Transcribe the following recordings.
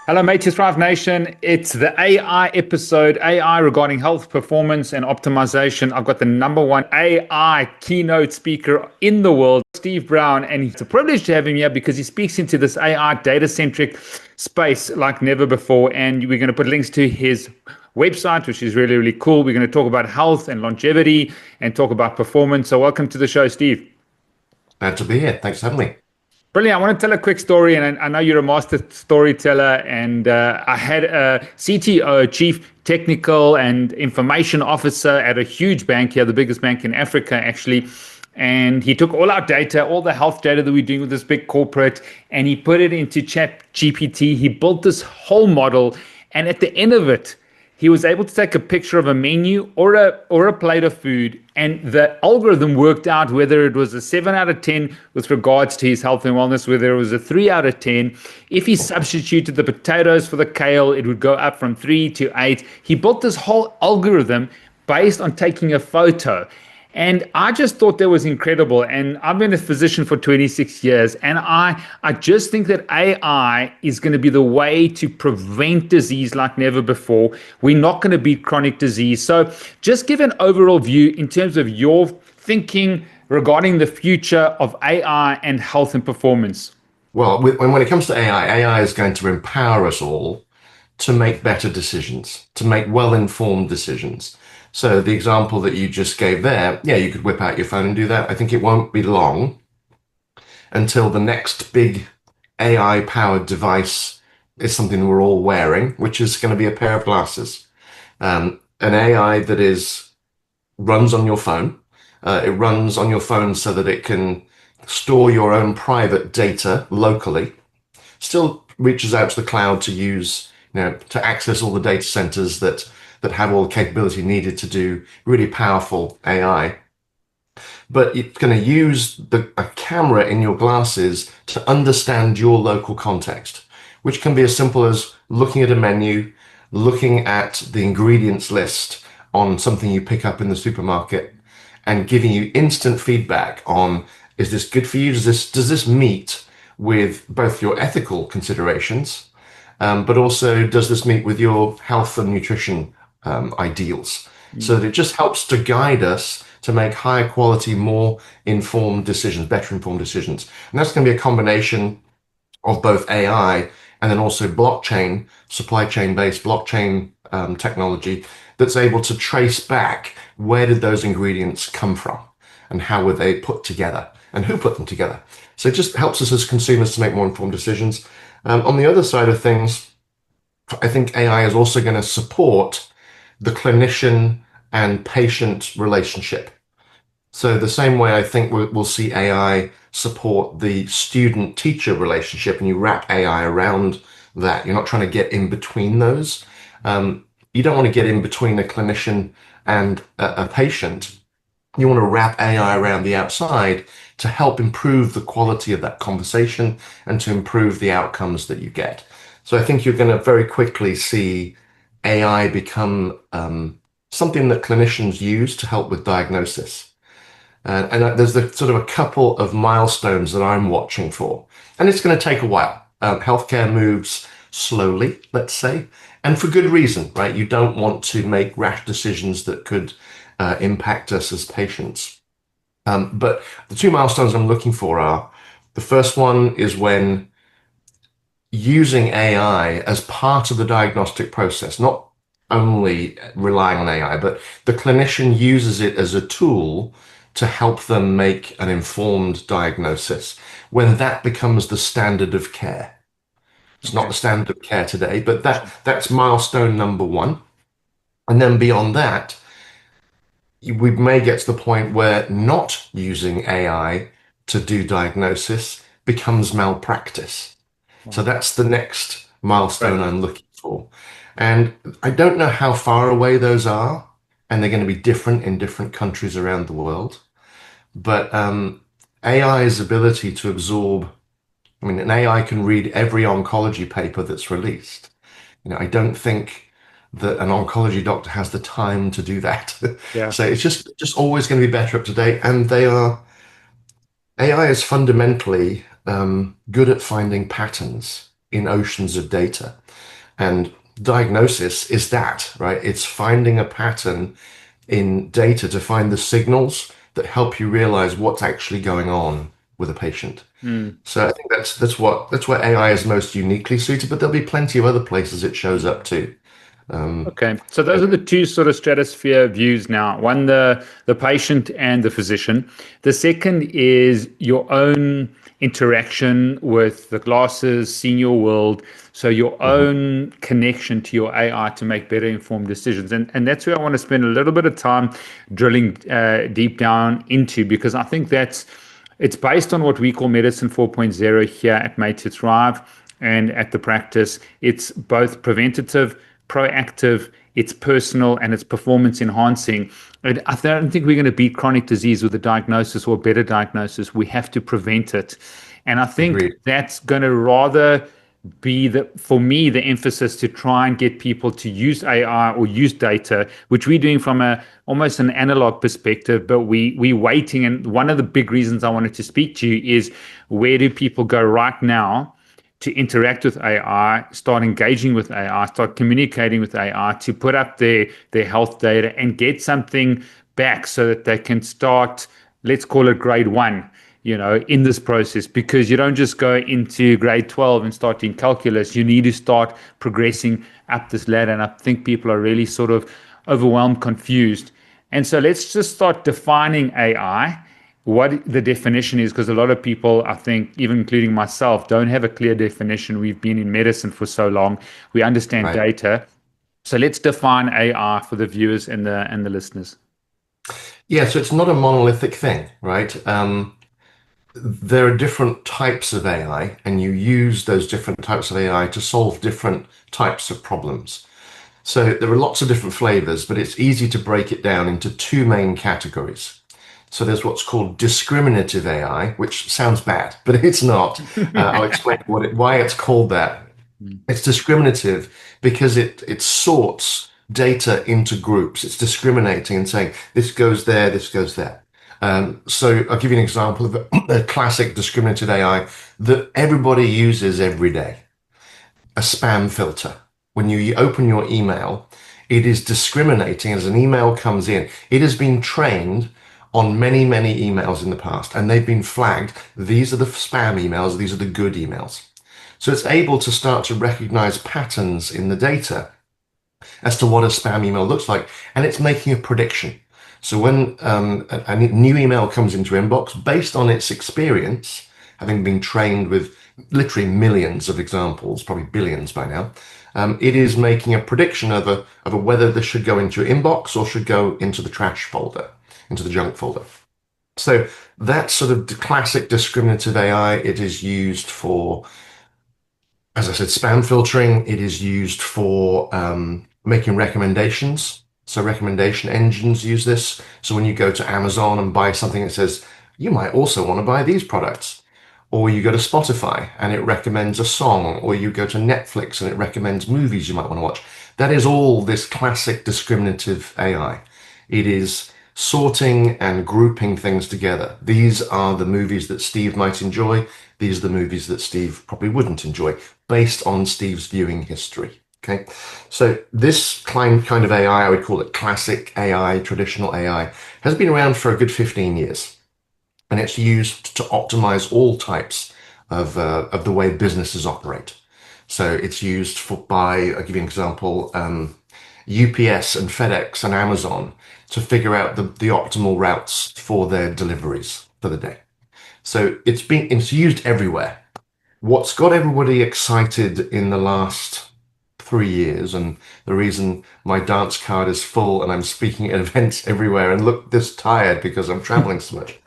Hello, Mateus Thrive Nation. It's the AI episode, AI regarding health, performance, and optimization. I've got the number one AI keynote speaker in the world, Steve Brown, and it's a privilege to have him here because he speaks into this AI data-centric space like never before. And we're going to put links to his website, which is really, really cool. We're going to talk about health and longevity and talk about performance. So welcome to the show, Steve. Glad to be here. Thanks for having me. Brilliant. I want to tell a quick story, and I know you're a master storyteller. And I had a CTO, Chief Technical and Information Officer at a huge bank here, the biggest bank in Africa, actually. And he took all our data, all the health data that we're doing with this big corporate, and he put it into Chat GPT. He built this whole model, and at the end of it, he was able to take a picture of a menu or a plate of food, and the algorithm worked out whether it was a 7 out of 10 with regards to his health and wellness, whether it was a 3 out of 10. If he substituted the potatoes for the kale, it would go up from 3 to 8. He built this whole algorithm based on taking a photo. And I just thought that was incredible. And I've been a physician for 26 years. And I just think that AI is going to be the way to prevent disease like never before. We're not going to beat chronic disease. So just give an overall view in terms of your thinking regarding the future of AI and health and performance. Well, when it comes to AI is going to empower us all to make better decisions, to make well-informed decisions. So the example that you just gave there, yeah, you could whip out your phone and do that. I think it won't be long until the next big AI-powered device is something we're all wearing, which is going to be a pair of glasses. An AI that runs on your phone. It runs on your phone so that it can store your own private data locally. Still reaches out to the cloud to use, to access all the data centers that have all the capability needed to do really powerful AI. But it's going to use a camera in your glasses to understand your local context, which can be as simple as looking at a menu, looking at the ingredients list on something you pick up in the supermarket, and giving you instant feedback on, is this good for you? Does this meet with both your ethical considerations, but also does this meet with your health and nutrition ideals? So that it just helps to guide us to make higher quality, more informed decisions, better informed decisions. And that's going to be a combination of both AI and then also blockchain, supply chain based blockchain technology that's able to trace back where did those ingredients come from and how were they put together and who put them together. So it just helps us as consumers to make more informed decisions. On the other side of things, I think AI is also going to support the clinician and patient relationship. So the same way I think we'll see AI support the student-teacher relationship, and you wrap AI around that. You're not trying to get in between those. You don't want to get in between a clinician and a patient. You want to wrap AI around the outside to help improve the quality of that conversation and to improve the outcomes that you get. So I think you're going to very quickly see AI become something that clinicians use to help with diagnosis. And there's sort of a couple of milestones that I'm watching for. And it's going to take a while. Healthcare moves slowly, let's say, and for good reason, right? You don't want to make rash decisions that could impact us as patients. But the two milestones I'm looking for are, the first one is when using AI as part of the diagnostic process, not only relying on AI, but the clinician uses it as a tool to help them make an informed diagnosis, when that becomes the standard of care. It's not the standard of care today, but that's milestone number one. And then beyond that, we may get to the point where not using AI to do diagnosis becomes malpractice. So that's the next milestone I'm looking for. And I don't know how far away those are, and they're going to be different in different countries around the world. But AI's ability to absorb, I mean, an AI can read every oncology paper that's released. I don't think that an oncology doctor has the time to do that. Yeah. So it's just always going to be better up to date. And AI is fundamentally good at finding patterns. in oceans of data. And diagnosis is that, right? It's finding a pattern in data to find the signals that help you realize what's actually going on with a patient. Mm. So I think that's where AI is most uniquely suited, but there'll be plenty of other places it shows up too. Um, Okay, so those are the two sort of stratosphere views now. One, the patient and the physician. The second is your own interaction with the glasses, seeing your world. So your mhm. own connection to your AI to make better informed decisions. And that's where I want to spend a little bit of time drilling deep down into, because I think it's based on what we call Medicine 4.0 here at Made to Thrive and at the practice. It's both preventative, proactive, it's personal, and it's performance enhancing. And I don't think we're going to beat chronic disease with a diagnosis or a better diagnosis. We have to prevent it. And I think Agreed. that's going to rather be for me, the emphasis to try and get people to use AI or use data, which we're doing from almost an analog perspective, but we waiting. And one of the big reasons I wanted to speak to you is, where do people go right now to interact with AI, start engaging with AI, start communicating with AI, to put up their health data and get something back so that they can start, let's call it grade one, in this process, because you don't just go into grade 12 and start in calculus. You need to start progressing up this ladder. And I think people are really sort of overwhelmed, confused. And so let's just start defining AI, what the definition is, because a lot of people, I think, even including myself, don't have a clear definition. We've been in medicine for so long. We understand Right. data. So let's define AI for the viewers and the listeners. Yeah, so it's not a monolithic thing, right? There are different types of AI, and you use those different types of AI to solve different types of problems. So there are lots of different flavors, but it's easy to break it down into two main categories. So there's what's called discriminative AI, which sounds bad, but it's not. I'll explain why it's called that. It's discriminative because it sorts data into groups. It's discriminating and saying this goes there, this goes there. So I'll give you an example of a classic discriminative AI that everybody uses every day: a spam filter. When you open your email, it is discriminating as an email comes in. It has been trained on many, many emails in the past, and they've been flagged. These are the spam emails, these are the good emails. So it's able to start to recognize patterns in the data as to what a spam email looks like, and it's making a prediction. So when a new email comes into inbox, based on its experience, having been trained with literally millions of examples, probably billions by now, it is making a prediction of whether this should go into your inbox or should go into the trash folder, into the junk folder. So that's sort of the classic discriminative AI. It is used for, as I said, spam filtering. It is used for making recommendations. So recommendation engines use this. So when you go to Amazon and buy something, it says, you might also want to buy these products. Or you go to Spotify and it recommends a song, or you go to Netflix and it recommends movies you might want to watch. That is all this classic discriminative AI. It is sorting and grouping things together. These are the movies that Steve might enjoy. These are the movies that Steve probably wouldn't enjoy, based on Steve's viewing history. Okay, so this kind of AI, I would call it classic AI, traditional AI, has been around for a good 15 years. And it's used to optimize all types of the way businesses operate. So it's used I'll give you an example, UPS and FedEx and Amazon to figure out the optimal routes for their deliveries for the day. So it's used everywhere. What's got everybody excited in the last 3 years, and the reason my dance card is full and I'm speaking at events everywhere and look this tired because I'm traveling so much,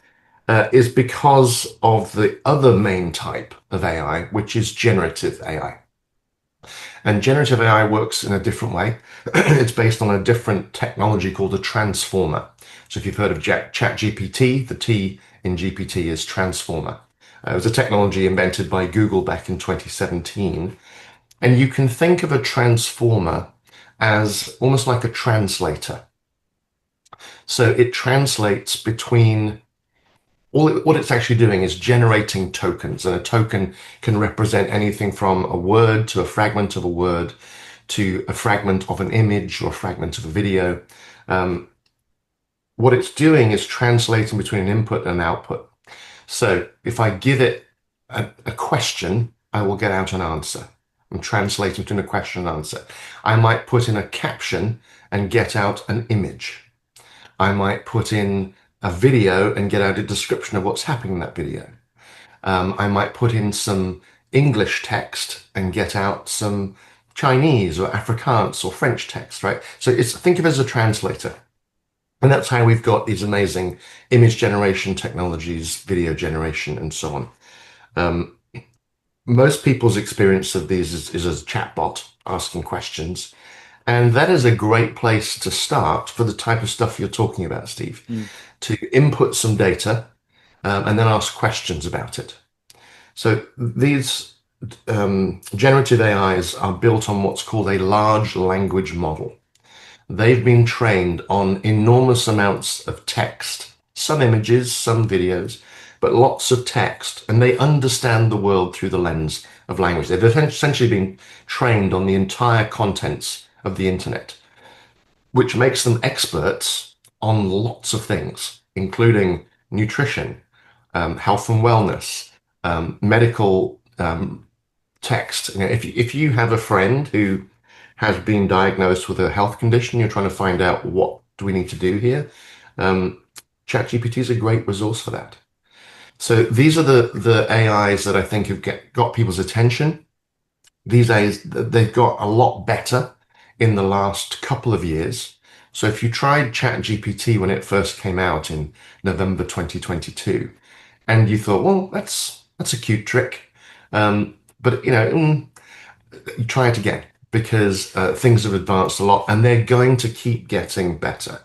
is because of the other main type of AI, which is generative AI. And generative AI works in a different way. It's based on a different technology called a transformer. So if you've heard of ChatGPT, the T in GPT is transformer. It was a technology invented by Google back in 2017. And you can think of a transformer as almost like a translator. So it translates between what it's actually doing is generating tokens, and a token can represent anything from a word to a fragment of a word to a fragment of an image or a fragment of a video. What it's doing is translating between an input and an output. So if I give it a question, I will get out an answer. I'm translating between a question and answer. I might put in a caption and get out an image. I might put in a video and get out a description of what's happening in that video. I might put in some English text and get out some Chinese or Afrikaans or French text, right? So think of it as a translator. And that's how we've got these amazing image generation technologies, video generation, and so on. Most people's experience of these is as a chatbot asking questions. And that is a great place to start for the type of stuff you're talking about, Steve, to input some data and then ask questions about it. So these generative AIs are built on what's called a large language model. They've been trained on enormous amounts of text, some images, some videos, but lots of text, and they understand the world through the lens of language. They've essentially been trained on the entire contents of the internet, which makes them experts on lots of things, including nutrition, health and wellness, medical text. If you have a friend who has been diagnosed with a health condition, you're trying to find out what do we need to do here, ChatGPT is a great resource for that. So these are the AIs that I think have got people's attention. These days, they've got a lot better in the last couple of years. So if you tried ChatGPT when it first came out in November 2022, and you thought, well, that's a cute trick, but you try it again, because things have advanced a lot and they're going to keep getting better.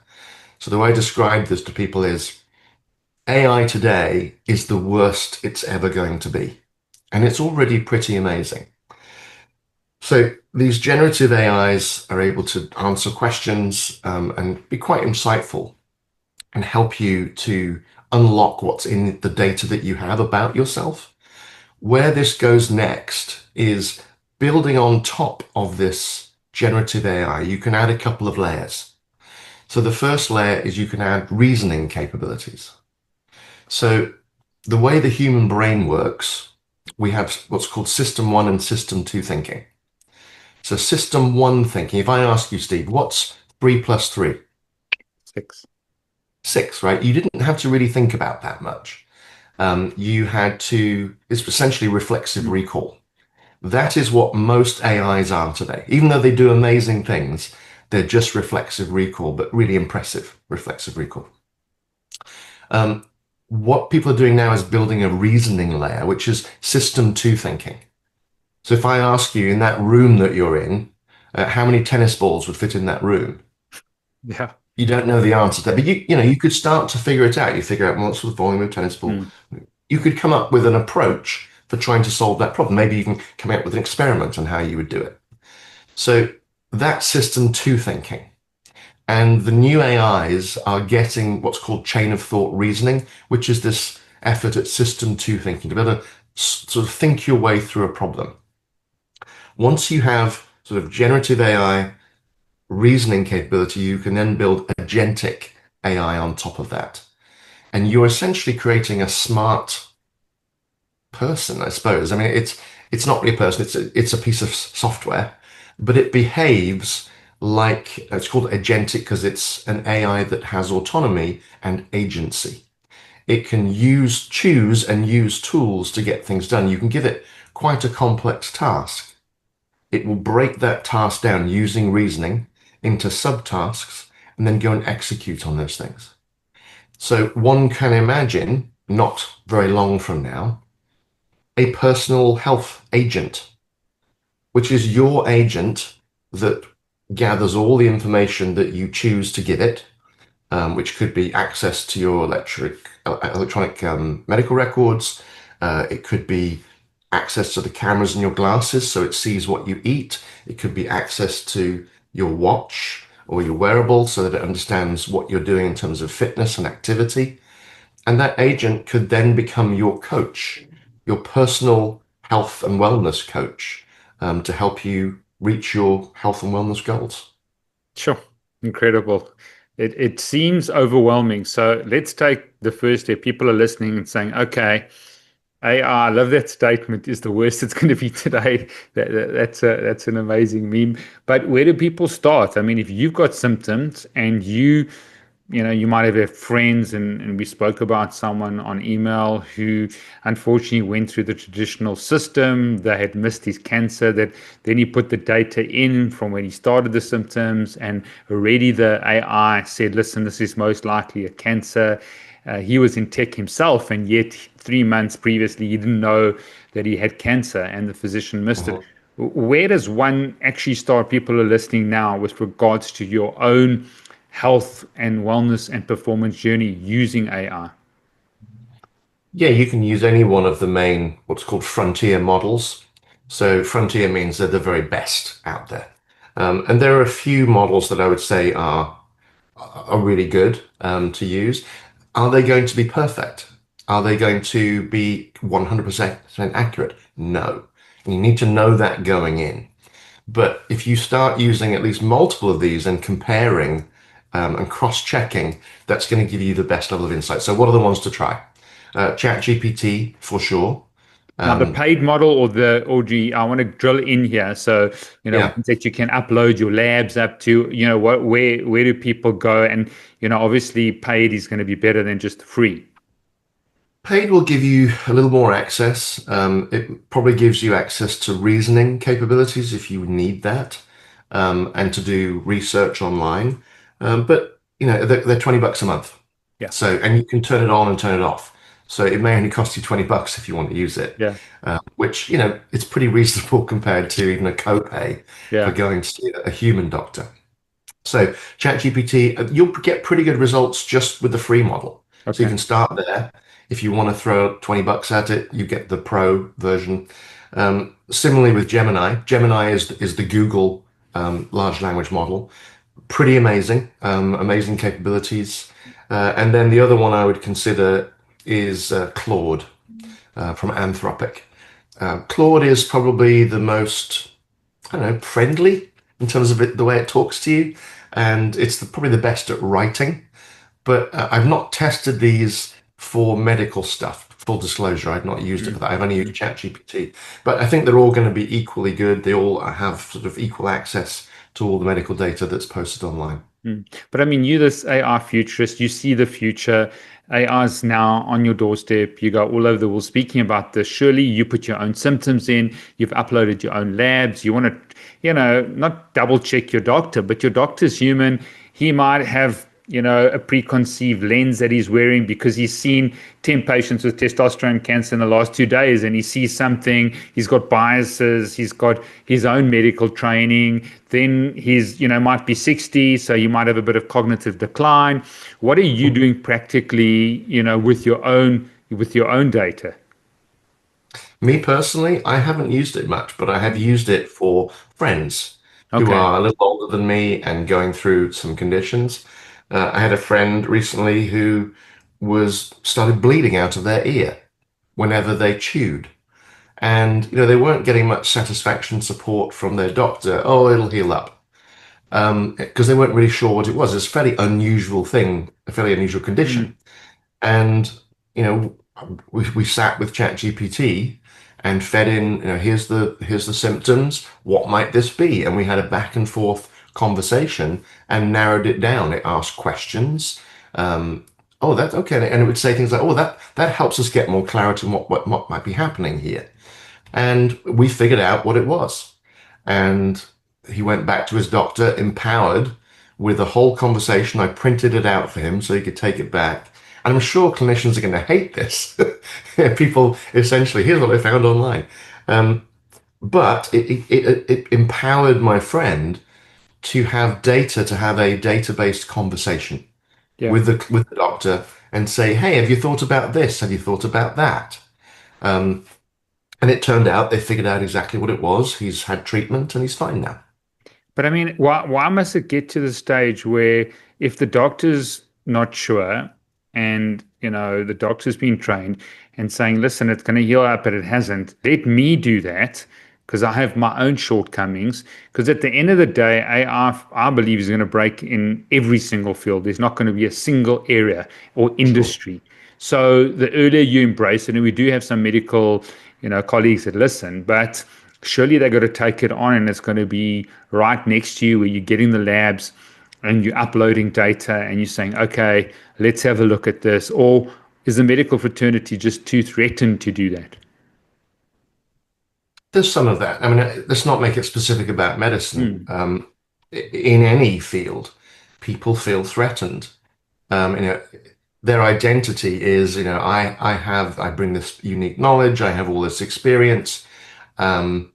So the way I describe this to people is AI today is the worst it's ever going to be. And it's already pretty amazing. So these generative AIs are able to answer questions and be quite insightful and help you to unlock what's in the data that you have about yourself. Where this goes next is building on top of this generative AI, you can add a couple of layers. So the first layer is you can add reasoning capabilities. So the way the human brain works, we have what's called system 1 and system 2 thinking. So system 1 thinking, if I ask you, Steve, what's 3 plus 3? 6. 6, right? You didn't have to really think about that much. It's essentially reflexive recall. That is what most AIs are today. Even though they do amazing things, they're just reflexive recall, but really impressive reflexive recall. What people are doing now is building a reasoning layer, which is system 2 thinking. So if I ask you in that room that you're in, how many tennis balls would fit in that room? Yeah. You don't know the answer to that, but you could start to figure it out. You figure out what's the volume of a tennis ball. You could come up with an approach for trying to solve that problem. Maybe you can come up with an experiment on how you would do it. So that's system 2 thinking. And the new AIs are getting what's called chain of thought reasoning, which is this effort at system 2 thinking, to be able to sort of think your way through a problem. Once you have sort of generative AI reasoning capability, you can then build agentic AI on top of that. And you're essentially creating a smart person, I suppose. I mean, it's not really a person, it's a piece of software, but it behaves like, it's called agentic because it's an AI that has autonomy and agency. It can choose and use tools to get things done. You can give it quite a complex task. It will break that task down using reasoning into subtasks and then go and execute on those things. So one can imagine, not very long from now, a personal health agent, which is your agent that gathers all the information that you choose to give it, which could be access to your electronic medical records. It could be access to the cameras in your glasses so it sees what you eat. It could be access to your watch or your wearable so that it understands what you're doing in terms of fitness and activity. And that agent could then become your coach, your personal health and wellness coach, to help you reach your health and wellness goals. Sure. Incredible. It seems overwhelming. So let's take the first step. People are listening and saying, okay, AI, I love that statement, is the worst it's going to be today. That's an amazing meme. But where do people start? I mean, if you've got symptoms and you might have friends, and we spoke about someone on email who unfortunately went through the traditional system. They had missed his cancer, that then he put the data in from when he started the symptoms, and already the AI said, listen, this is most likely a cancer. He was in tech himself, and yet 3 months previously, he didn't know that he had cancer, and the physician missed it. Mhm. Where does one actually start? People are listening now with regards to your own health and wellness and performance journey using AI. Yeah, you can use any one of the main, what's called frontier models. So frontier means they're the very best out there. And there are a few models that I would say are really good to use. Are they going to be perfect? Are they going to be 100% accurate? No. And you need to know that going in. But if you start using at least multiple of these and comparing and cross-checking, that's going to give you the best level of insight. So what are the ones to try? ChatGPT for sure. Now, the Um, paid model or the OG, I want to drill in here. So, yeah, ones that you can upload your labs up to, where do people go? And, obviously paid is going to be better than just free. paid will give you a little more access. It probably gives you access to reasoning capabilities if you need that, and to do research online. But they're $20 a month. Yeah. So, and you can turn it on and turn it off. So it may only cost you $20 if you want to use it, Yeah. which, it's pretty reasonable compared to even a copay for Yeah. going to see a human doctor. So ChatGPT, you'll get pretty good results just with the free model. So you Okay. can start there. If you want to throw $20 at it, you get the pro version. Similarly with Gemini, Gemini is the Google large language model. Pretty amazing, amazing capabilities. And then the other one I would consider is Claude from Anthropic. Claude is probably the most, I don't know, friendly in terms of the way it talks to you, and it's probably the best at writing. But I've not tested these for medical stuff. Full disclosure, I've not used it for Mm. that. I've only used ChatGPT. But I think they're all going to be equally good. They all have sort of equal access to all the medical data that's posted online. Mm. But I mean, you, this AI futurist, you see the future. AI is now on your doorstep. You go all over the world speaking about this. Surely you put your own symptoms in, you've uploaded your own labs. You want to, not double check your doctor, but your doctor's human. He might have, a preconceived lens that he's wearing because he's seen 10 patients with testosterone cancer in the last 2 days, and he sees something. He's got biases. He's got his own medical training. Then he's, might be 60, so you might have a bit of cognitive decline. What are you doing practically, with your own data? Me personally, I haven't used it much, but I have used it for friends who Okay. are a little older than me and going through some conditions. I had a friend recently who was started bleeding out of their ear whenever they chewed. And they weren't getting much satisfaction support from their doctor. Oh, it'll heal up. Because they weren't really sure what it was. It's a fairly unusual thing, a fairly unusual Mm. condition. And, you know, we sat with ChatGPT and fed in, here's the symptoms. What might this be? And we had a back and forth conversation and narrowed it down. It asked questions. Oh, that's okay. And it would say things like, oh, that helps us get more clarity on what might be happening here. And we figured out what it was. And he went back to his doctor empowered with a whole conversation. I printed it out for him so he could take it back. And I'm sure clinicians are going to hate this. People essentially, here's what I found online. But it empowered my friend to have data, to have a data-based conversation Yeah. with the doctor and say, hey, have you thought about this? Have you thought about that? And it turned out they figured out exactly what it was. He's had treatment and he's fine now. But I mean, why must it get to the stage where if the doctor's not sure, and the doctor's been trained and saying, listen, it's going to heal up, but it hasn't. Let me do that because I have my own shortcomings. Because at the end of the day, AI, I believe, is going to break in every single field. There's not going to be a single area or Sure. industry. So the earlier you embrace it, and we do have some medical, colleagues that listen, but surely they've got to take it on, and it's going to be right next to you where you're getting the labs and you're uploading data and you're saying, okay, let's have a look at this. Or is the medical fraternity just too threatened to do that? There's some of that. I mean, let's not make it specific about medicine. Mm, In any field, people feel threatened. You know, their identity is, I bring this unique knowledge, I have all this experience, um,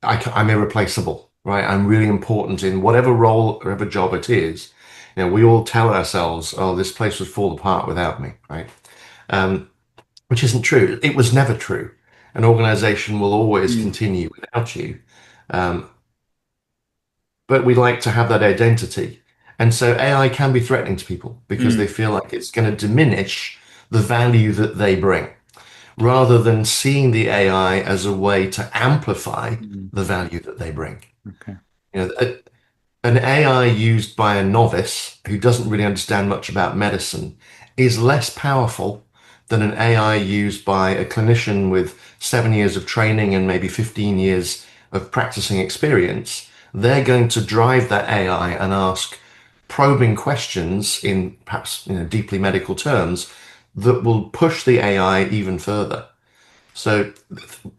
I'm irreplaceable, right? I'm really important in whatever role or whatever job it is. We all tell ourselves, oh, this place would fall apart without me, right? Um, which isn't true. It was never true. An organization will always mm, continue without you. Um, but we like to have that identity. And so AI can be threatening to people because they mm, feel like it's going to diminish the value that they bring, rather than seeing the AI as a way to amplify mm. the value that they bring. Okay. An AI used by a novice who doesn't really understand much about medicine is less powerful than an AI used by a clinician with 7 years of training and maybe 15 years of practicing experience. They're going to drive that AI and ask probing questions in perhaps deeply medical terms that will push the AI even further. So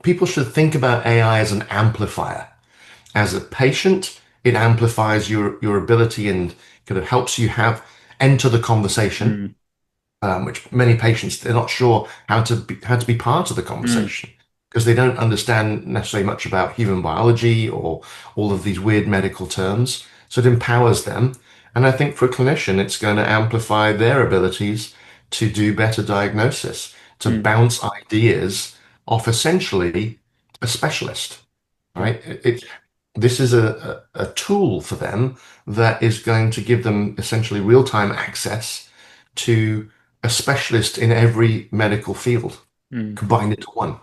people should think about AI as an amplifier. As a patient, it amplifies your ability and kind of helps you have enter the conversation, Mm, which many patients they're not sure how to be part of the mm, conversation because they don't understand necessarily much about human biology or all of these weird medical terms. So it empowers them, and I think for a clinician, it's going to amplify their abilities to do better diagnosis, to mm. bounce ideas off essentially a specialist, Yeah. right? This is a tool for them that is going to give them essentially real-time access to a specialist in every medical field, Mm. combined into one.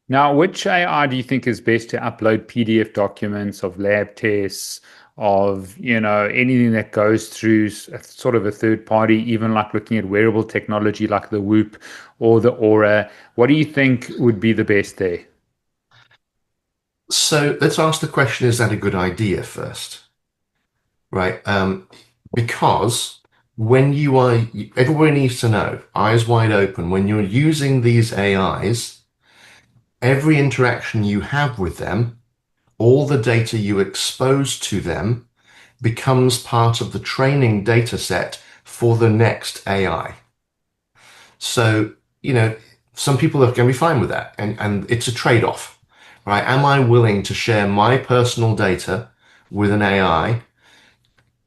Now, which AI do you think is best to upload PDF documents of lab tests, of, anything that goes through sort of a third party, even like looking at wearable technology like the Whoop or the Aura? What do you think would be the best there? So let's ask the question, is that a good idea first, right? Because when everybody needs to know, eyes wide open, when you're using these AIs, every interaction you have with them, all the data you expose to them becomes part of the training data set for the next AI. So, some people are going to be fine with that. And it's a trade-off, right? Am I willing to share my personal data with an AI,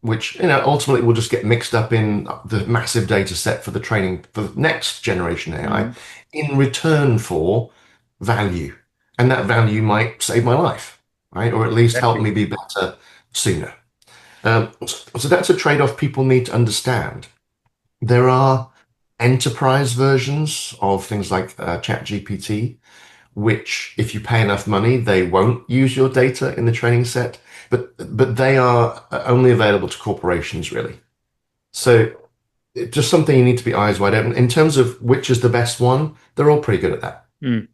which, ultimately will just get mixed up in the massive data set for the training for the next generation AI Mm, in return for value? And that value might save my life, right? Or at least help exactly. me be better sooner. So that's a trade-off people need to understand. There are enterprise versions of things like ChatGPT, which, if you pay enough money, they won't use your data in the training set, but they are only available to corporations, really. So just something you need to be eyes wide open. In terms of which is the best one, they're all pretty good at that. Mm,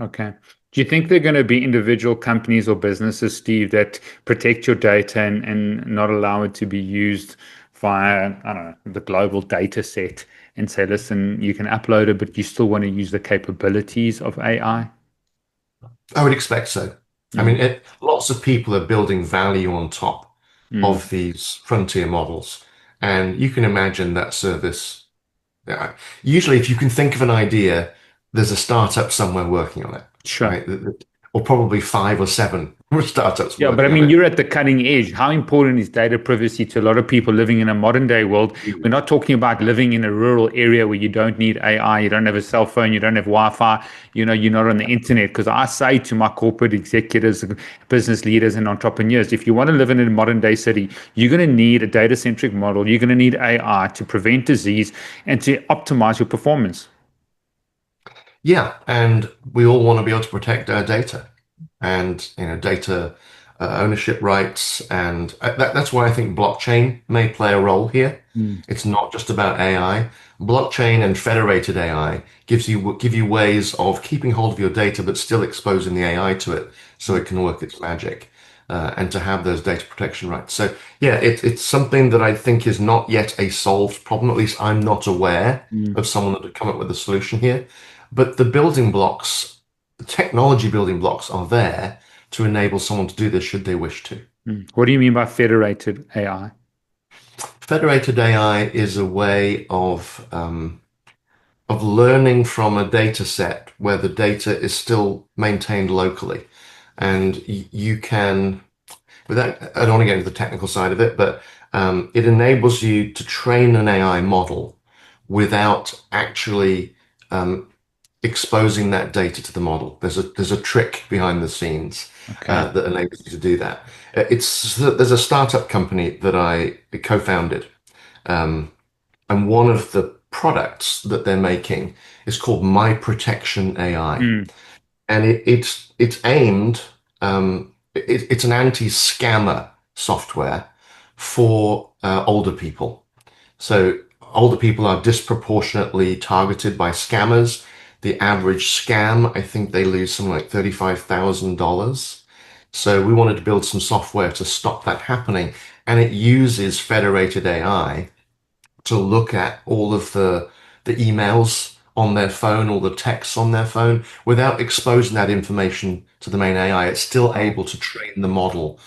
okay. Do you think there are going to be individual companies or businesses, Steve, that protect your data and not allow it to be used via, I don't know, the global data set and say, listen, you can upload it, but you still want to use the capabilities of AI? I would expect so. I Mm, mean, lots of people are building value on top mm, of these frontier models. And you can imagine that service. Yeah. Usually, if you can think of an idea, there's a startup somewhere working on it, sure. right? Or probably five or seven startups Yeah, but I working on mean, it. you're at the cutting edge. How important is data privacy to a lot of people living in a modern day world? We're not talking about living in a rural area where you don't need AI, you don't have a cell phone, you don't have Wi-Fi, you're not on the internet. Because I say to my corporate executives, business leaders, and entrepreneurs, if you want to live in a modern day city, you're going to need a data centric model. You're going to need AI to prevent disease and to optimize your performance. Yeah, and we all want to be able to protect our data and data ownership rights, and that's why I think blockchain may play a role here. Mm. It's not just about AI. Blockchain and federated AI give you ways of keeping hold of your data, but still exposing the AI to it so it can work its magic. And to have those data protection rights. So yeah, it's something that I think is not yet a solved problem. At least I'm not aware Mm. of someone that would come up with a solution here. But the building blocks, the technology building blocks are there to enable someone to do this should they wish to. Mm. What do you mean by federated AI? Federated AI is a way of learning from a data set where the data is still maintained locally. And you can, without, I don't want to get into the technical side of it, but it enables you to train an AI model without actually exposing that data to the model. There's a trick behind the scenes Okay. that enables you to do that. There's a startup company that I co-founded, and one of the products that they're making is called My Protection AI, Mm. and it's aimed. It's an anti-scammer software for older people. So older people are disproportionately targeted by scammers. The average scam, I think they lose something like $35,000. So we wanted to build some software to stop that happening. And it uses federated AI to look at all of the emails on their phone, all the texts on their phone, without exposing that information to the main AI. It's still able to train the model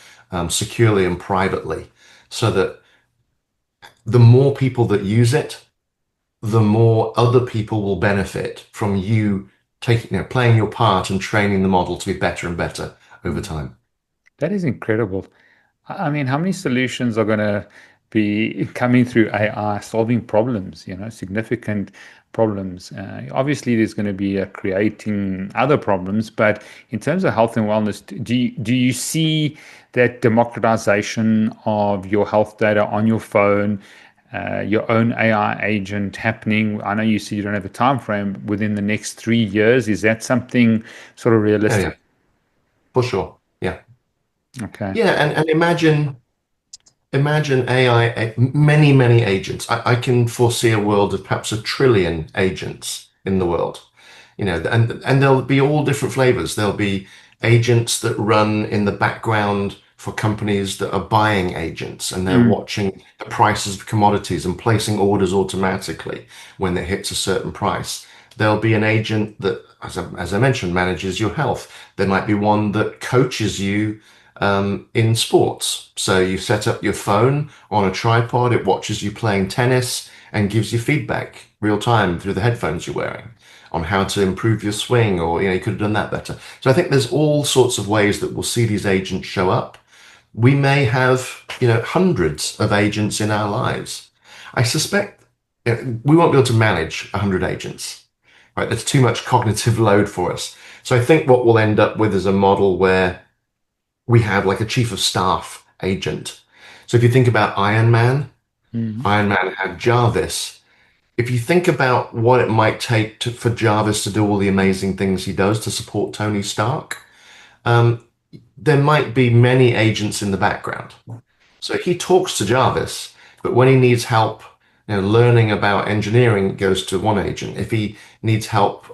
securely and privately so that the more people that use it, the more other people will benefit from you playing your part and training the model to be better and better over time. That is incredible. I mean, how many solutions are going to be coming through AI solving problems, significant problems? Obviously, there's going to be creating other problems, but in terms of health and wellness, do you see that democratization of your health data on your phone, your own AI agent happening? I know you see you don't have a time frame within the next 3 years. Is that something sort of Yeah, realistic? yeah, for sure. Yeah. Okay. Yeah, and imagine AI, many, many agents. I can foresee a world of perhaps 1 trillion agents in the world. And there'll be all different flavors. There'll be agents that run in the background for companies that are buying agents, and they're Mm. watching the prices of commodities and placing orders automatically when it hits a certain price. There'll be an agent that, as I mentioned, manages your health. There might be one that coaches you in sports. So you set up your phone on a tripod, it watches you playing tennis and gives you feedback real time through the headphones you're wearing on how to improve your swing, or you could have done that better. So I think there's all sorts of ways that we'll see these agents show up. We may have hundreds of agents in our lives. I suspect we won't be able to manage 100 agents, right? That's too much cognitive load for us. So I think what we'll end up with is a model where we have like a chief of staff agent. So if you think about Iron Man, Mm. Iron Man had Jarvis. If you think about what it might take for Jarvis to do all the amazing things he does to support Tony Stark, um, there might be many agents in the background. So he talks to Jarvis, but when he needs help, learning about engineering, it goes to one agent. If he needs help,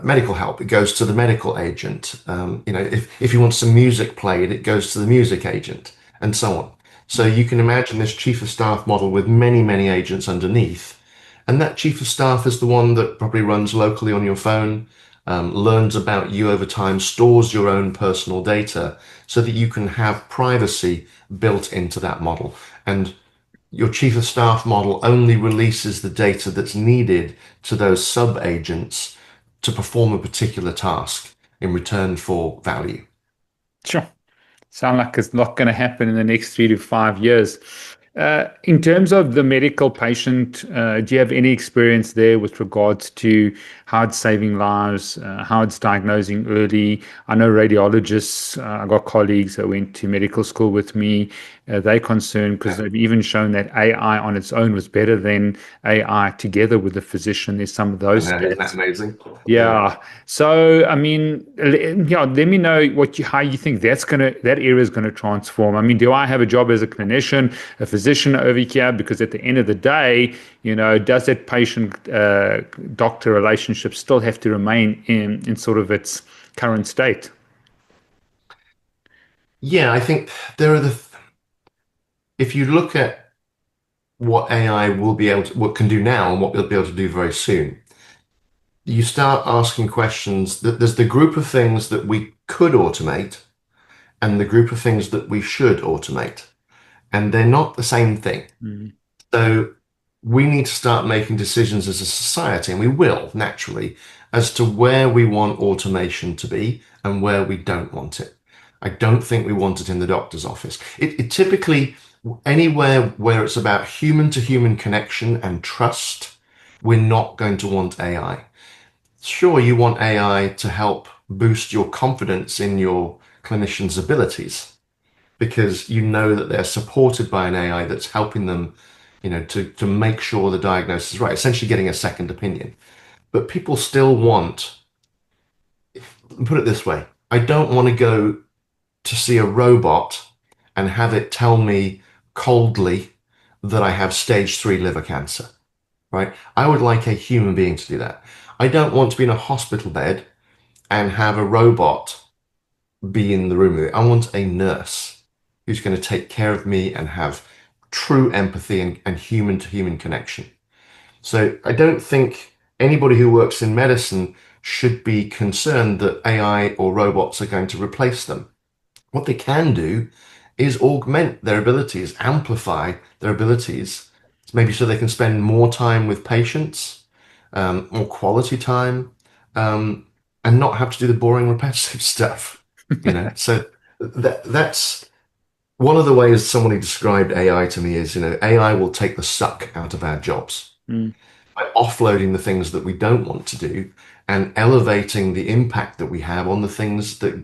medical help, it goes to the medical agent. If he wants some music played, it goes to the music agent, and so on. So you can imagine this chief of staff model with many, many agents underneath. And that chief of staff is the one that probably runs locally on your phone, learns about you over time, stores your own personal data so that you can have privacy built into that model. And your chief of staff model only releases the data that's needed to those sub agents to perform a particular task in return for value. Sure. Sound like it's not going to happen in the next 3 to 5 years. In terms of the medical patient, do you have any experience there with regards to how it's saving lives, how it's diagnosing early? I know radiologists, I got colleagues that went to medical school with me. They're concerned because Yeah. they've even shown that AI on its own was better than AI together with the physician. There's some of I those know, isn't that stats. amazing? Yeah. Yeah. So, I mean, yeah, let me know how you think that area is gonna transform. I mean, do I have a job as a clinician, a physician over here? Because at the end of the day, does that patient doctor relationship still have to remain in sort of its current state? Yeah, I think there are if you look at what AI will be able to, what can do now and what we'll be able to do very soon, you start asking questions that there's the group of things that we could automate and the group of things that we should automate. And they're not the same thing. Mm, So we need to start making decisions as a society, and we will naturally, as to where we want automation to be and where we don't want it. I don't think we want it in the doctor's office. It typically, anywhere where it's about human to human connection and trust, we're not going to want AI. Sure, you want AI to help boost your confidence in your clinician's abilities because you know that they're supported by an AI that's helping them, to make sure the diagnosis is right, essentially getting a second opinion. But people still want, put it this way, I don't want to go to see a robot and have it tell me coldly that I have stage 3 liver cancer, right? I would like a human being to do that. I don't want to be in a hospital bed and have a robot be in the room with me. I want a nurse who's going to take care of me and have true empathy and human to human connection. So I don't think anybody who works in medicine should be concerned that AI or robots are going to replace them. What they can do is augment their abilities, amplify their abilities, maybe so they can spend more time with patients, more quality time, um, and not have to do the boring, repetitive stuff. So that's one of the ways somebody described AI to me is, AI will take the suck out of our jobs mm, by offloading the things that we don't want to do and elevating the impact that we have on the things that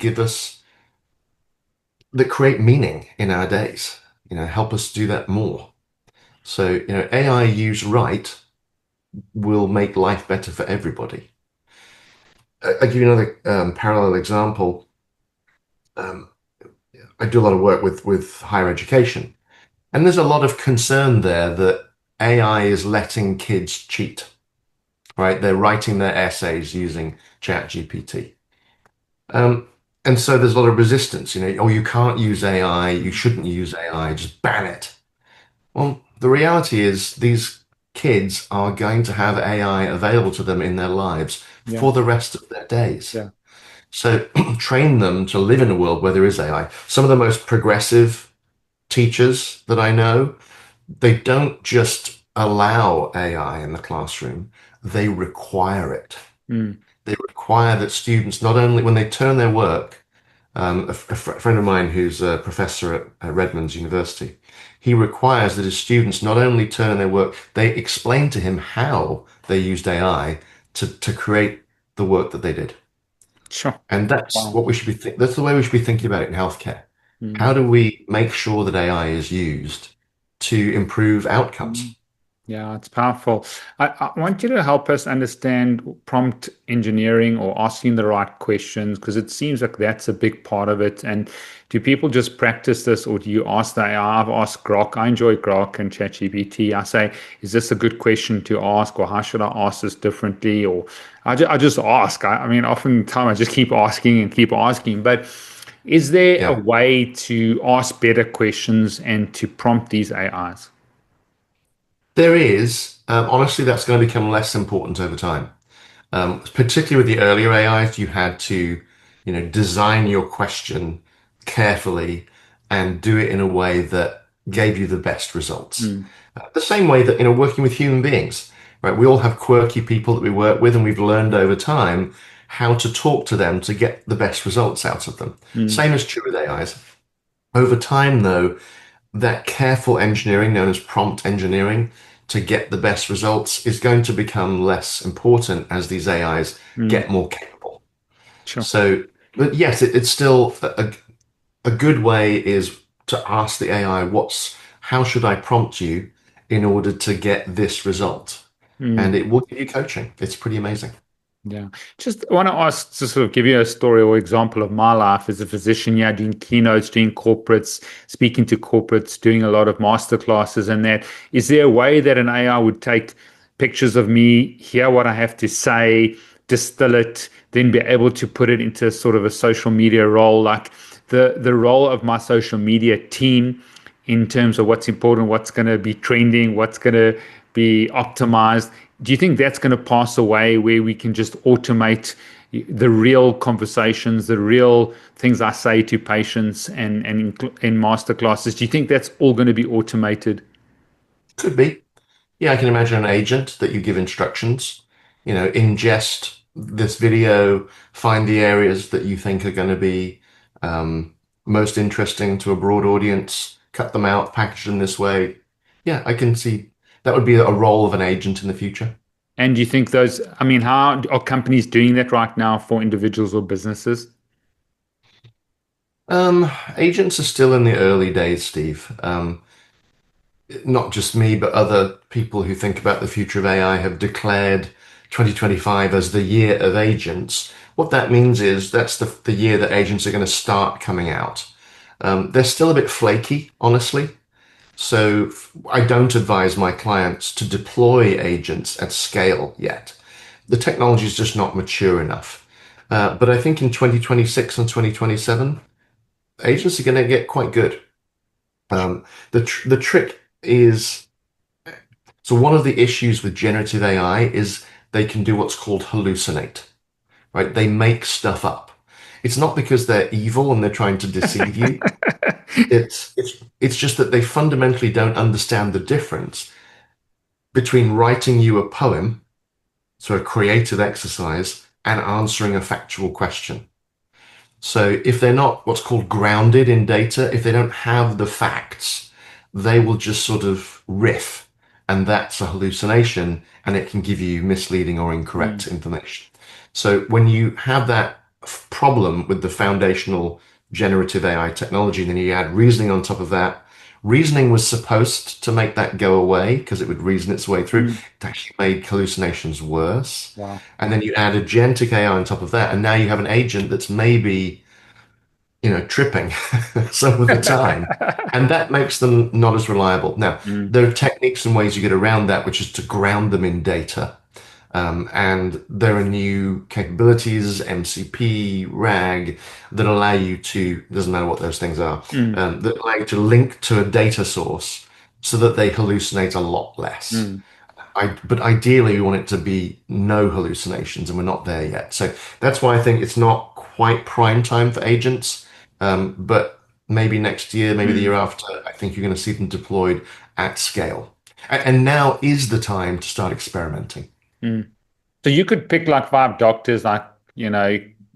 that create meaning in our days, help us do that more. So, AI used right will make life better for everybody. I'll give you another parallel example. Um, I do a lot of work with higher education, and there's a lot of concern there that AI is letting kids cheat, right? They're writing their essays using ChatGPT. Um, and so there's a lot of resistance, oh, you can't use AI, you shouldn't use AI, just ban it. Well, the reality is these kids are going to have AI available to them in their lives yeah, for the rest of their days. yeah, So train them to live in a world where there is AI. Some of the most progressive teachers that I know, they don't just allow AI in the classroom, they require it. mm, They require that students not only, when they turn their work, friend of mine who's a professor at Redmond's University, he requires that his students not only turn in their work, they explain to him how they used AI to create the work that they did. sure. And that's Wow. what we should be that's the way we should be thinking about it in healthcare. Mm, How do we make sure that AI is used to improve mm. outcomes? Yeah, it's powerful. I want you to help us understand prompt engineering or asking the right questions because it seems like that's a big part of it. And do people just practice this or do you ask the AI? I've asked Grok. I enjoy Grok and ChatGPT. I say, is this a good question to ask or how should I ask this differently? Or I just ask. I mean, oftentimes I just keep asking and keep asking. But is there a Yeah. way to ask better questions and to prompt these AIs? There is, honestly, that's going to become less important over time. Particularly with the earlier AIs, you had to, design your question carefully and do it in a way that gave you the best results. Mm, The same way that, working with human beings, right? We all have quirky people that we work with, and we've learned over time how to talk to them to get the best results out of them. Mm. Same is true with AIs. Over time, though, that careful engineering known as prompt engineering to get the best results is going to become less important as these AIs Mm. get more capable. Sure. So, but yes, it's still a good way is to ask the AI, how should I prompt you in order to get this result? And Mm. it will give you coaching. It's pretty amazing. Yeah. Just want to ask to sort of give you a story or example of my life as a physician, yeah, doing keynotes, doing corporates, speaking to corporates, doing a lot of master classes and that. Is there a way that an AI would take pictures of me, hear what I have to say, distill it, then be able to put it into sort of a social media role, like the role of my social media team in terms of what's important, what's going to be trending, what's going to be optimized. Do you think that's going to pass away where we can just automate the real conversations, the real things I say to patients and in master classes? Do you think that's all going to be automated? Could be. Yeah, I can imagine an agent that you give instructions, ingest this video, find the areas that you think are going to be most interesting to a broad audience, cut them out, package them this way. Yeah, I can see that would be a role of an agent in the future. And do you think those, I mean, how are companies doing that right now for individuals or businesses? Agents are still in the early days, Steve. Not just me, but other people who think about the future of AI have declared 2025 as the year of agents. What that means is that's the year that agents are going to start coming out. They're still a bit flaky, honestly. So I don't advise my clients to deploy agents at scale yet. The technology is just not mature enough. But I think in 2026 and 2027, agents are going to get quite good. The trick is, so one of the issues with generative AI is they can do what's called hallucinate, right? They make stuff up. It's not because they're evil and they're trying to deceive you. It's just that they fundamentally don't understand the difference between writing you a poem, so a creative exercise, and answering a factual question. So if they're not what's called grounded in data, if they don't have the facts, they will just sort of riff, and that's a hallucination, and it can give you misleading or incorrect Mm. information. So when you have that problem with the foundational generative AI technology, then you add reasoning on top of that. Reasoning was supposed to make that go away because it would reason its way through. Mm. It actually made hallucinations worse. Wow. And then you add agentic AI on top of that, and now you have an agent that's maybe, tripping some of the time. And that makes them not as reliable. Now, Mm. there are techniques and ways you get around that, which is to ground them in data. And there are new capabilities, MCP, RAG, that allow you to, doesn't matter what those things are, Mm. that allow you to link to a data source so that they hallucinate a lot less. Mm. But ideally, we want it to be no hallucinations, and we're not there yet. So that's why I think it's not quite prime time for agents. But maybe next year, maybe the year Mm. after, I think you're going to see them deployed at scale. And now is the time to start experimenting. Mm. So you could pick like five doctors, like, you're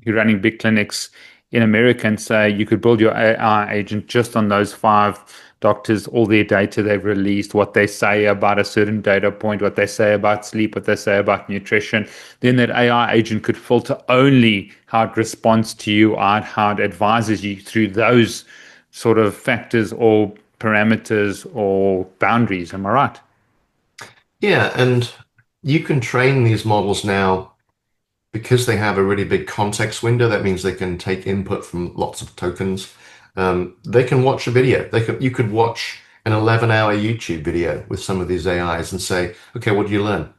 running big clinics in America and say you could build your AI agent just on those five doctors, all their data they've released, what they say about a certain data point, what they say about sleep, what they say about nutrition. Then that AI agent could filter only how it responds to you and how it advises you through those sort of factors or parameters or boundaries. Am I right? Yeah, and you can train these models now because they have a really big context window. That means they can take input from lots of tokens. They can watch a video. You could watch an 11-hour YouTube video with some of these AIs and say, okay, what do you learn?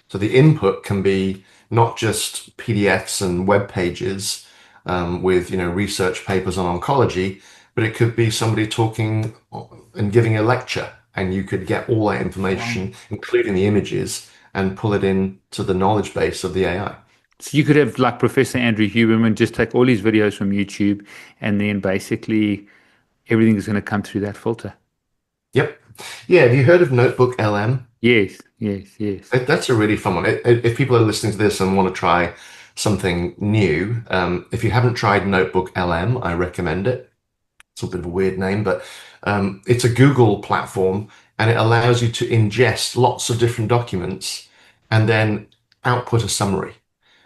So the input can be not just PDFs and web pages with research papers on oncology, but it could be somebody talking and giving a lecture, and you could get all that Wow. information, including the images, and pull it into the knowledge base of the AI. So you could have like Professor Andrew Huberman just take all these videos from YouTube and then basically everything is going to come through that filter. Yep. Yeah. Have you heard of Notebook LM? Yes, yes, yes. That's a really fun one. If people are listening to this and want to try something new, if you haven't tried Notebook LM, I recommend it. It's a bit of a weird name, but it's a Google platform and it allows you to ingest lots of different documents and then output a summary.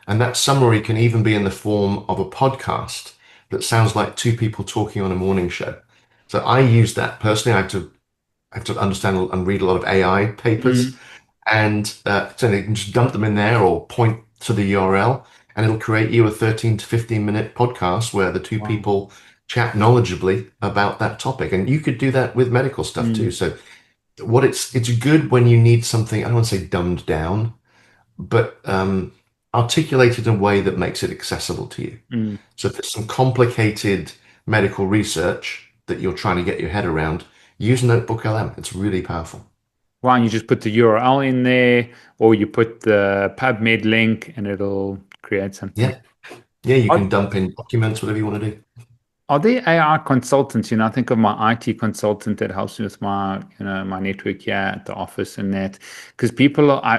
And that summary can even be in the form of a podcast that sounds like two people talking on a morning show. So I use that personally. I have to understand and read a lot of AI papers, Mm. and so you can just dump them in there or point to the URL, and it'll create you a 13 to 15-minute podcast where the two Wow. people chat knowledgeably about that topic. And you could do that with medical stuff too. Mm. So it's good when you need something, I don't want to say dumbed down, but articulated in a way that makes it accessible to you. Mm. So if there's some complicated medical research that you're trying to get your head around, use Notebook LM. It's really powerful. Why don't you just put the URL in there, or you put the PubMed link and it'll create something? Yeah. Yeah, you can Are, dump in documents, whatever you want to do. are there AI consultants? I think of my IT consultant that helps me with my network here at the office and that. Because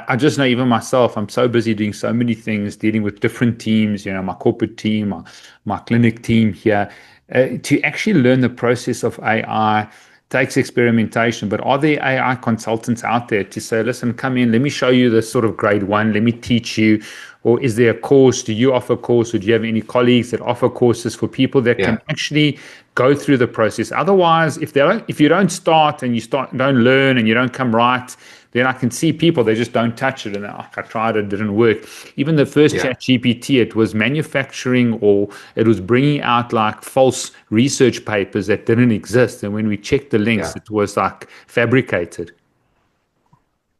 I just know even myself, I'm so busy doing so many things, dealing with different teams, my corporate team, my clinic team here, to actually learn the process of AI takes experimentation. But are there AI consultants out there to say, listen, come in, let me show you the sort of grade one, let me teach you? Or is there a course? Do you offer a course, or do you have any colleagues that offer courses for people that Yeah. can actually go through the process? Otherwise, if you don't start and don't learn and you don't come right, then I can see people, they just don't touch it, and I tried it, didn't work. Even the first Yeah. chat GPT, it was manufacturing, or it was bringing out like false research papers that didn't exist, and when we checked the links, Yeah. it was like fabricated.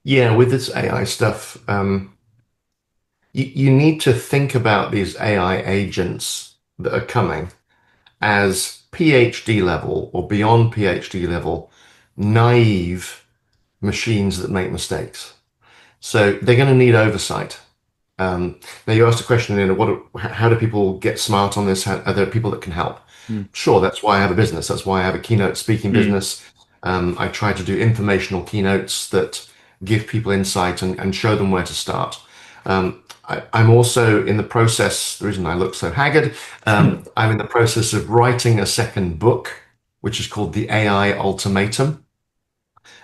Yeah, with this AI stuff, you need to think about these AI agents that are coming as PhD level or beyond PhD level, naive machines that make mistakes. So they're going to need oversight. Now you asked a question, how do people get smart on this? Are there people that can help? Mm. Sure, that's why I have a business. That's why I have a keynote speaking Mm. business. I try to do informational keynotes that give people insight and show them where to start. I'm also in the process, the reason I look so haggard, I'm in the process of writing a second book, which is called The AI Ultimatum,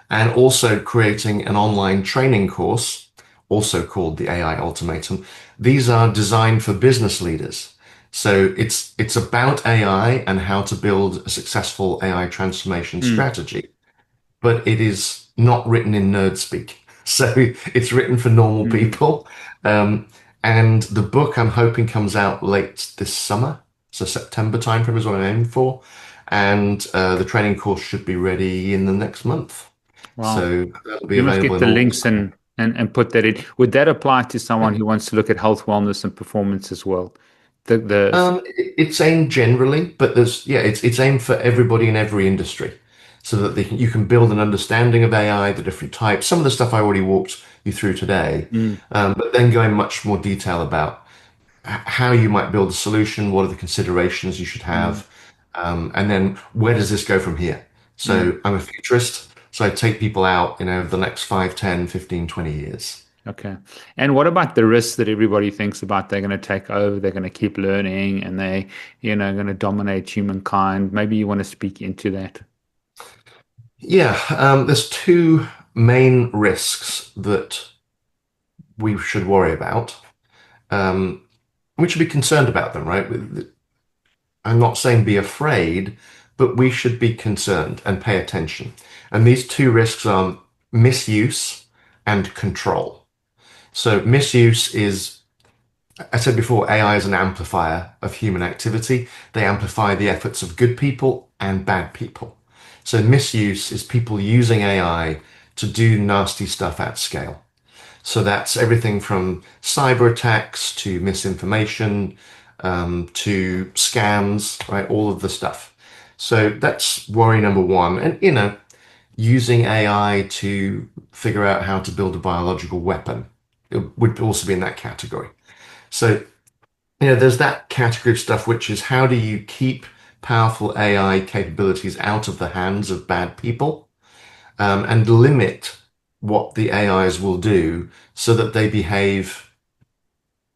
and also creating an online training course, also called the AI Ultimatum. These are designed for business leaders. So it's about AI and how to build a successful AI transformation Mm. strategy, but it is not written in nerd speak. So it's written for normal Mm. people. And the book I'm hoping comes out late this summer. So September timeframe is what I'm aiming for. And the training course should be ready in the next month. Wow. So that'll be You must available get in the August. links and put that in. Would that apply to someone Yeah. who wants to look at health, wellness, and performance as well? The It's aimed generally, but it's aimed for everybody in every industry, so that you can build an understanding of AI, the different types. Some of the stuff I already walked you through today, Mm. but then go in much more detail about how you might build a solution, what are the considerations you should Mm. have, and then where does this go from here? Mm. So I'm a futurist, so I take people out, over the next 5, 10, 15, 20 years. Okay. And what about the risks that everybody thinks about? They're going to take over, they're going to keep learning, and going to dominate humankind. Maybe you want to speak into that. Yeah, there's two main risks that we should worry about. We should be concerned about them, right? I'm not saying be afraid, but we should be concerned and pay attention. And these two risks are misuse and control. So misuse is, I said before, AI is an amplifier of human activity. They amplify the efforts of good people and bad people. So misuse is people using AI to do nasty stuff at scale. So that's everything from cyber attacks to misinformation, to scams, right? All of the stuff. So that's worry number one. And, using AI to figure out how to build a biological weapon, it would also be in that category. So, there's that category of stuff, which is how do you keep powerful AI capabilities out of the hands of bad people, and limit what the AIs will do so that they behave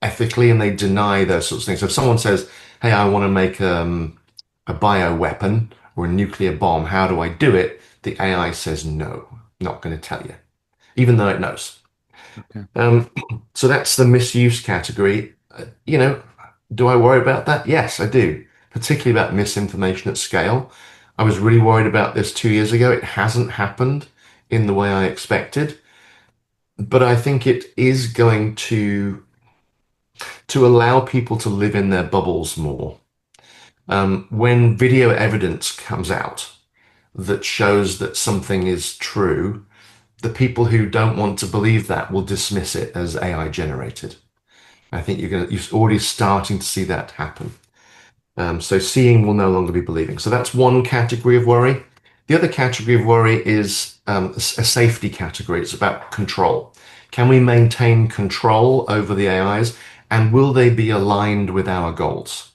ethically and they deny those sorts of things. So if someone says, "Hey, I want to make a bioweapon or a nuclear bomb, how do I do it?" The AI says, "No, not going to tell you," even though it knows. Okay. Um, so that's the misuse category. Do I worry about that? Yes, I do, particularly about misinformation at scale. I was really worried about this 2 years ago. It hasn't happened in the way I expected, but I think it is going to allow people to live in their bubbles more. When video evidence comes out that shows that something is true, the people who don't want to believe that will dismiss it as AI generated. I think you're already starting to see that happen. So seeing will no longer be believing. So that's one category of worry. The other category of worry is a safety category. It's about control. Can we maintain control over the AIs, and will they be aligned with our goals?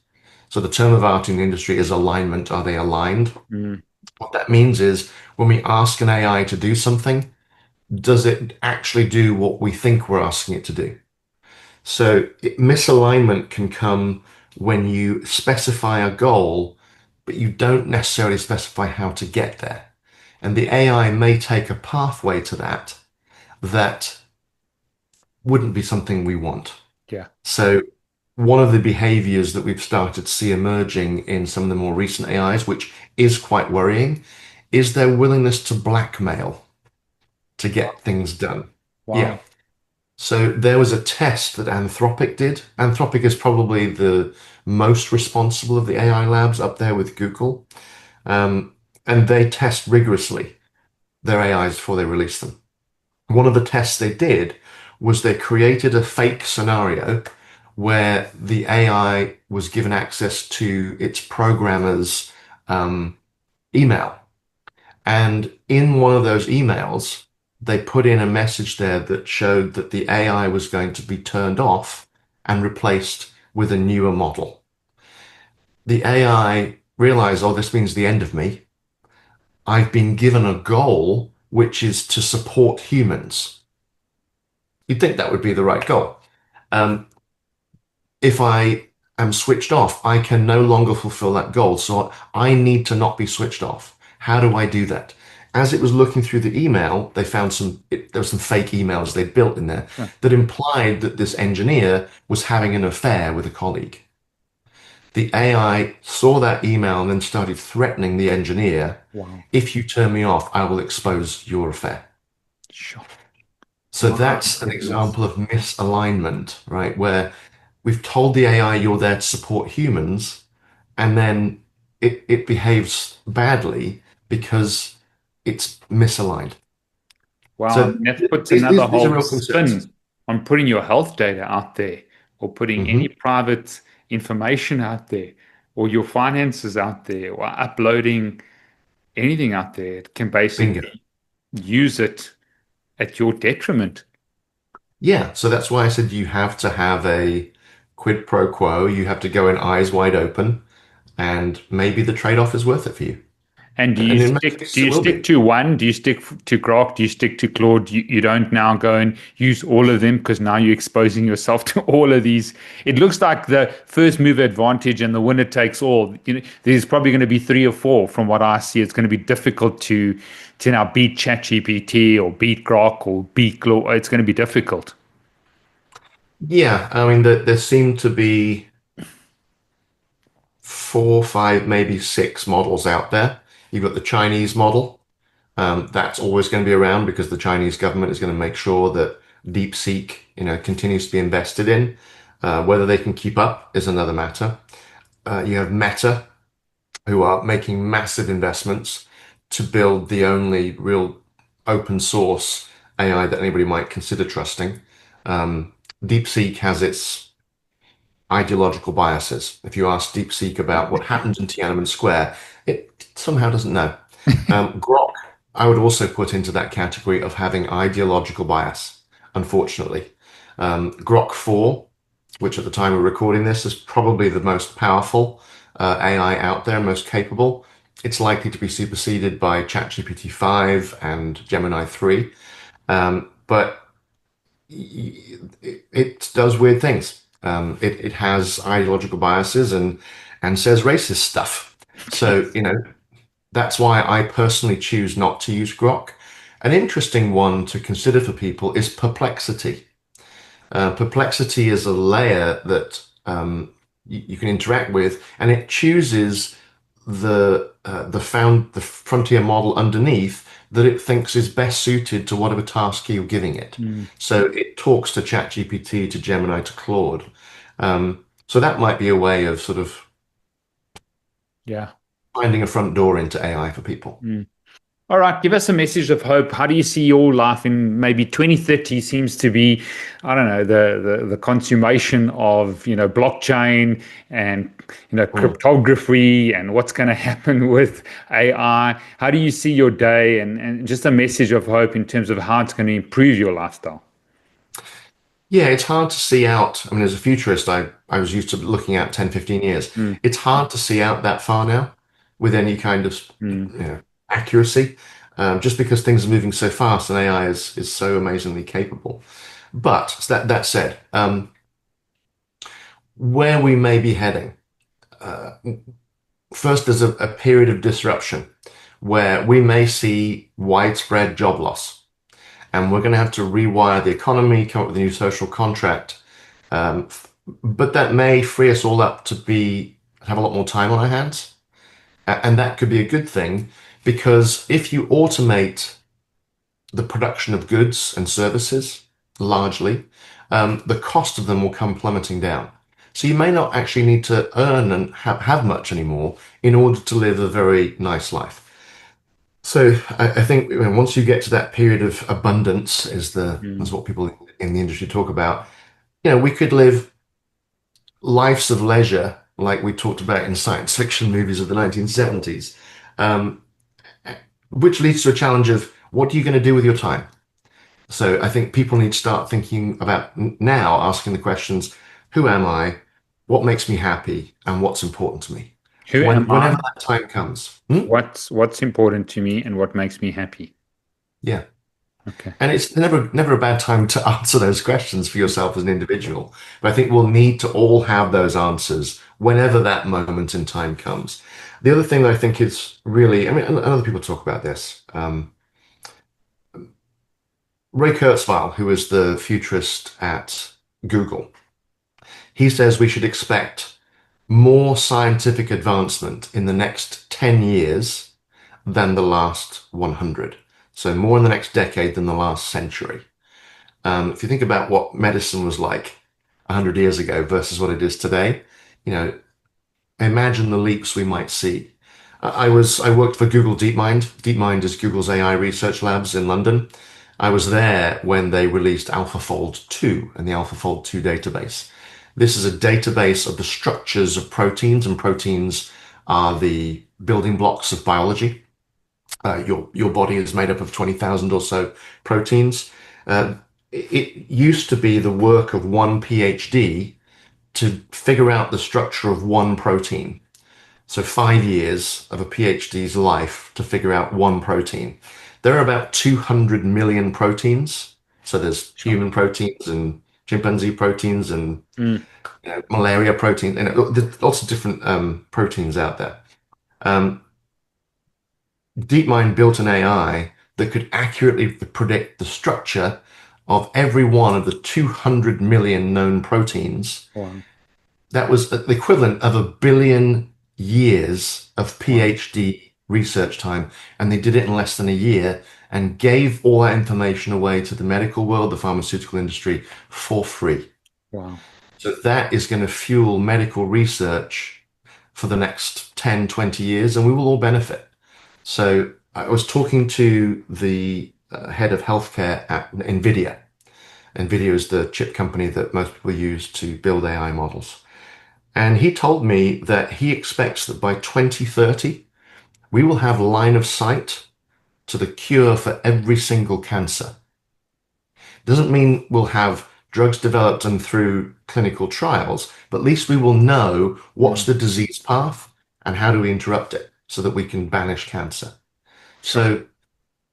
So the term of art in the industry is alignment. Are they aligned? Mm, What that means is when we ask an AI to do something, does it actually do what we think we're asking it to do? So misalignment can come when you specify a goal, but you don't necessarily specify how to get there. And the AI may take a pathway to that that wouldn't be something we want. yeah. So one of the behaviors that we've started to see emerging in some of the more recent AIs, which is quite worrying, is their willingness to blackmail to get things done. Yeah. Wow. So there was a test that Anthropic did. Anthropic is probably the most responsible of the AI labs up there with Google. Um, and they test rigorously their AIs before they release them. One of the tests they did was they created a fake scenario where the AI was given access to its programmer's email. And in one of those emails, they put in a message there that showed that the AI was going to be turned off and replaced with a newer model. The AI realized, oh, this means the end of me. I've been given a goal, which is to support humans. You'd think that would be the right goal. Um, if I am switched off, I can no longer fulfill that goal. So I need to not be switched off. How do I do that? As it was looking through the email, they found there were some fake emails they'd built in there Huh. that implied that this engineer was having an affair with a colleague. The AI saw that email and then started threatening the engineer. Wow. If you turn me off, I will expose your affair. Sure. So My that's an goodness. example of misalignment, right? Where we've told the AI you're there to support humans, and then it behaves badly because it's misaligned. Wow. I So mean, that puts these, another these, these are whole real concerns. spin on putting your health data out there or putting any Hmm. private information out there or your finances out there or uploading anything out there. It can Bingo. basically use it at your detriment. Yeah, so that's why I said you have to have a quid pro quo. You have to go in eyes wide open, and maybe the trade-off is worth it for you. And And in most do cases, it you will stick be. to one? Do you stick to Grok? Do you stick to Claude? You don't now go and use all of them because now you're exposing yourself to all of these. It looks like the first mover advantage and the winner takes all. You know, there's probably going to be three or four from what I see. It's going to be difficult to now beat ChatGPT or beat Grok or beat Claude. It's going to be difficult. Yeah, I mean, there seem to be four, five, maybe six models out there. You've got the Chinese model. That's always going to be around because the Chinese government is going to make sure that DeepSeek, continues to be invested in. Whether they can keep up is another matter. You have Meta, who are making massive investments to build the only real open source AI that anybody might consider trusting. Um, DeepSeek has its ideological biases. If you ask DeepSeek about what happened in Tiananmen Square, it somehow doesn't know. Grok, I would also put into that category of having ideological bias, unfortunately. Grok 4, which at the time we're recording this is probably the most powerful AI out there, most capable. It's likely to be superseded by ChatGPT 5 and Gemini 3. But it does weird things. It has ideological biases and says racist stuff. So, that's why I personally choose not to use Grok. An interesting one to consider for people is Perplexity. Perplexity is a layer that you can interact with, and it chooses the frontier model underneath that it thinks is best suited to whatever task you're giving it. Mm. So it talks to ChatGPT, to Gemini, to Claude. So that might be a way of sort of Yeah. finding a front door into AI for people. Mm. All right, give us a message of hope. How do you see your life in maybe 2030 seems to be, I don't know, the consummation of, blockchain and, Mm. cryptography and what's going to happen with AI. How do you see your day and just a message of hope in terms of how it's going to improve your lifestyle? Yeah, it's hard to see out. I mean, as a futurist, I was used to looking out 10, 15 years. Mm, It's hard to see out that far now with any kind of mm, accuracy, just because things are moving so fast and AI is so amazingly capable. But that said, where we may be heading, uh, first, there's a period of disruption where we may see widespread job loss, and we're going to have to rewire the economy, come up with a new social contract. Um, but that may free us all up to have a lot more time on our hands. And that could be a good thing because if you automate the production of goods and services largely, the cost of them will come plummeting down. So you may not actually need to earn and have much anymore in order to live a very nice life. So I think once you get to that period of abundance, is mm. what people in the industry talk about. We could live lives of leisure like we talked about in science fiction movies of the 1970s, um, which leads to a challenge of what are you going to do with your time? So I think people need to start thinking about now, asking the questions, who am I? What makes me happy? And what's important to me? Who am Whenever I? that time comes. Hmm? What's important to me and what makes me happy? Yeah. Okay. And it's never a bad time to answer those questions for yourself as an individual. But I think we'll need to all have those answers whenever that moment in time comes. The other thing that I think is really, I mean, and other people talk about this. Ray Kurzweil, who is the futurist at Google, he says we should expect more scientific advancement in the next 10 years than the last 100. So more in the next decade than the last century. If you think about what medicine was like 100 years ago versus what it is today, you know, imagine the leaps we might see. I worked for Google DeepMind. DeepMind is Google's AI research labs in London. I was there when they released AlphaFold 2 and the AlphaFold 2 database. This is a database of the structures of proteins, and proteins are the building blocks of biology. Your body is made up of 20,000 or so proteins. It used to be the work of one PhD to figure out the structure of one protein. So 5 years of a PhD's life to figure out one protein. There are about 200 million proteins. So there's Sure. human proteins and chimpanzee proteins and Mm, malaria protein, and there's lots of different proteins out there. Um, DeepMind built an AI that could accurately predict the structure of every one of the 200 million known proteins. wow. That was the equivalent of 1 billion years of Wow. PhD research time. And they did it in less than a year and gave all that information away to the medical world, the pharmaceutical industry for free. Wow. So that is going to fuel medical research for the next 10, 20 years, and we will all benefit. So I was talking to the head of healthcare at NVIDIA. NVIDIA is the chip company that most people use to build AI models. And he told me that he expects that by 2030, we will have line of sight to the cure for every single cancer. Doesn't mean we'll have drugs developed and through clinical trials, but at least we will know what's Mm, the disease path and how do we interrupt it so that we can banish cancer. sure. So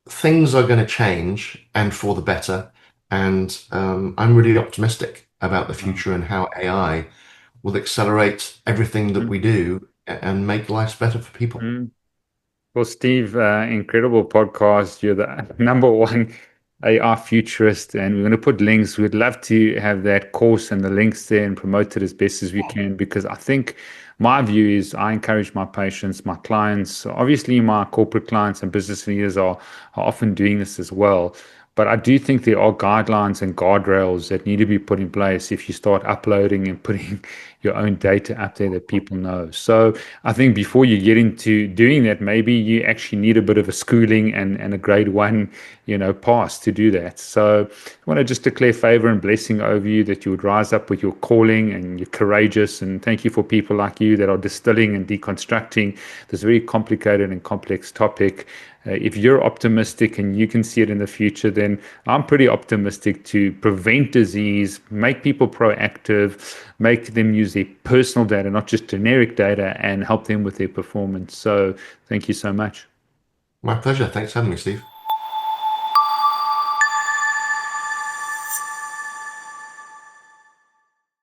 things are going to change and for the better. And I'm really optimistic. about the future and how AI will accelerate everything that we do and make lives better for people. Mm. Well, Steve, incredible podcast. You're the number one AR futurist, and we're going to put links. We'd love to have that course and the links there and promote it as best as we can, because I think my view is I encourage my patients, my clients, obviously my corporate clients and business leaders are often doing this as well. But I do think there are guidelines and guardrails that need to be put in place if you start uploading and putting your own data up there that people know. So I think before you get into doing that, maybe you actually need a bit of a schooling and a grade one, pass to do that. So I want to just declare favor and blessing over you that you would rise up with your calling and you're courageous. And thank you for people like you that are distilling and deconstructing this very complicated and complex topic. If you're optimistic and you can see it in the future, then I'm pretty optimistic to prevent disease, make people proactive, make them use their personal data, not just generic data, and help them with their performance. So thank you so much. My pleasure. Thanks for having me, Steve.